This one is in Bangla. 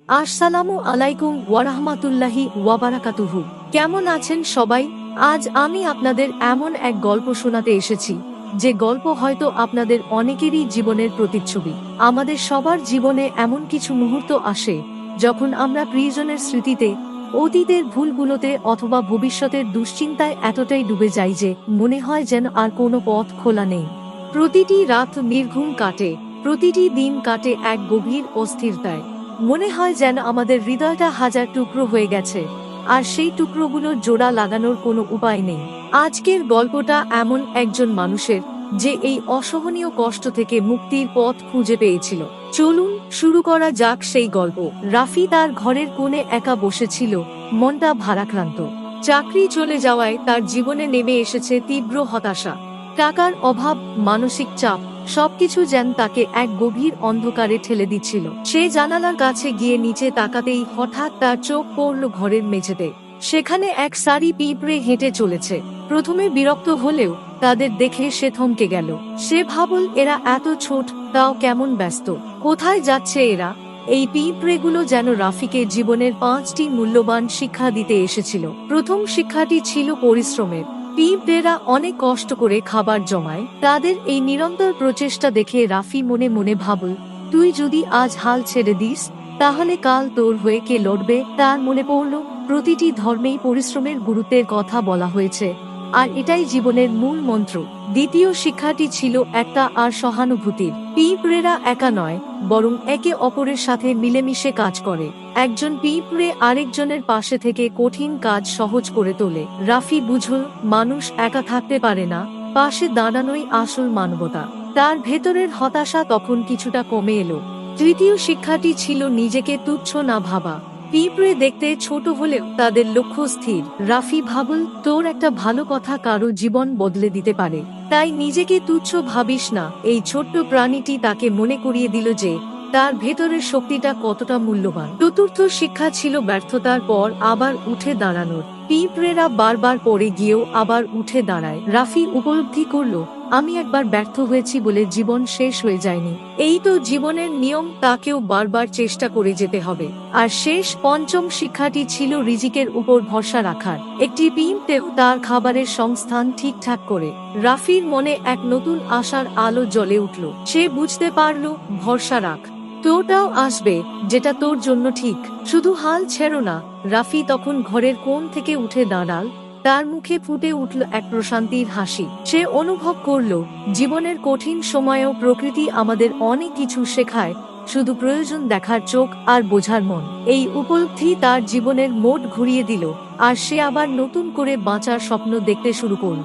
আসসালামু আলাইকুম ওয়ারাহমাতুল্লাহি ওয়াবারাকাতুহু। কেমন আছেন সবাই? আজ আমি আপনাদের এমন এক গল্প শোনাতে এসেছি যে গল্প হয়তো আপনাদের অনেকেরই জীবনের প্রতিচ্ছবি। আমাদের সবার জীবনে এমন কিছু মুহূর্ত আসে যখন আমরা প্রিয়জনের স্মৃতিতে, অতীতের ভুলগুলোতে অথবা ভবিষ্যতের দুশ্চিন্তায় এতটাই ডুবে যাই যে মনে হয় যেন আর কোনো পথ খোলা নেই। প্রতিটি রাত নির্ঘুম কাটে, প্রতিটি দিন কাটে এক গভীর অস্থিরতায়। মনে হয় যেন আমাদের হৃদয়টা হাজার টুকরো হয়ে গেছে, আর সেই টুকরোগুলোর জোড়া লাগানোর কোনো উপায় নেই। আজকের গল্পটা এমন একজন মানুষের, যে এই অসহনীয় কষ্ট থেকে মুক্তির পথ খুঁজে পেয়েছিল। চলুন শুরু করা যাক সেই গল্প। রাফি তার ঘরের কোণে একা বসেছিল, মনটা ভারাক্রান্ত। চাকরি চলে যাওয়ায় তার জীবনে নেমে এসেছে তীব্র হতাশা। টাকার অভাব, মানসিক চাপ, সবকিছু যেন তাকে এক গভীর অন্ধকারে ঠেলে দিচ্ছিল। সে জানালার কাছে গিয়ে নিচে তাকাতেই হঠাৎ তার চোখ পড়ল ঘরের মেঝেতে। সেখানে এক সারি পিঁপড়ে হেঁটে চলেছে। প্রথমে বিরক্ত হলেও তাদের দেখে সে থমকে গেল। সে ভাবল, এরা এত ছোট, তাও কেমন ব্যস্ত। কোথায় যাচ্ছে এরা? এই পিঁপড়েগুলো যেন রাফিকে জীবনের 5টি মূল্যবান শিক্ষা দিতে এসেছিল। প্রথম শিক্ষাটি ছিল পরিশ্রমের। পিঁপড়েরা অনেক কষ্ট করে খাবার জমায়। তাদের এই নিরন্তর প্রচেষ্টা দেখে রাফি মনে মনে ভাবল, তুই যদি আজ হাল ছেড়ে দিস, তাহলে কাল তোর হয়ে কে লড়বে? তার মনে পড়ল প্রতিটি ধর্মেই পরিশ্রমের গুরুত্বের কথা বলা হয়েছে, আর এটাই জীবনের মূল মন্ত্র। দ্বিতীয় শিক্ষাটি ছিল একটা আর সহানুভূতির। পিঁপড়েরা একা নয়, বরং একে অপরের সাথে মিলেমিশে কাজ করে। একজন পিঁপড়ে আরেকজনের পাশে থেকে কঠিন কাজ সহজ করে তোলে। রাফি বুঝল, মানুষ একা থাকতে পারে না, পাশে দাঁড়ানোই আসল মানবতা। তার ভেতরের হতাশা তখন কিছুটা কমে এলো। তৃতীয় শিক্ষাটি ছিল নিজেকে তুচ্ছ না ভাবা। পিঁপড়ে দেখতে ছোট হলেও তাদের লক্ষ্য স্থির। রাফি ভাবল, তোর একটা ভালো কথা কারো জীবন বদলে দিতে পারে, তাই নিজেকে তুচ্ছ ভাবিস না। এই ছোট্ট প্রাণীটি তাকে মনে করিয়ে দিল যে তার ভেতরের শক্তিটা কতটা মূল্যবান। চতুর্থ শিক্ষা ছিল ব্যর্থতার পর আবার উঠে দাঁড়ানোর। পিঁপড়েরা বারবার পড়ে গিয়েও আবার উঠে দাঁড়ায়। রাফি উপলব্ধি করল, আমি একবার ব্যর্থ হয়েছি বলে জীবন শেষ হয়ে যায়নি। এই তো জীবনের নিয়ম, তাকেও বারবার চেষ্টা করে যেতে হবে। আর শেষ পঞ্চম শিক্ষাটি ছিল রিজিকের উপর ভরসা রাখার। একটি পিঁপড়েও তার খাবারের সংস্থান ঠিকঠাক করে। রাফির মনে এক নতুন আশার আলো জ্বলে উঠল। সে বুঝতে পারল, ভরসা রাখ, তোরটাও আসবে যেটা তোর জন্য ঠিক। শুধু হাল ছেড়ো না। রাফি তখন ঘরের কোণ থেকে উঠে দাঁড়াল। তার মুখে ফুটে উঠল এক প্রশান্তির হাসি। সে অনুভব করল, জীবনের কঠিন সময়েও প্রকৃতি আমাদের অনেক কিছু শেখায়, শুধু প্রয়োজন দেখার চোখ আর বোঝার মন। এই উপলব্ধি তার জীবনের মোড় ঘুরিয়ে দিল, আর সে আবার নতুন করে বাঁচার স্বপ্ন দেখতে শুরু করল।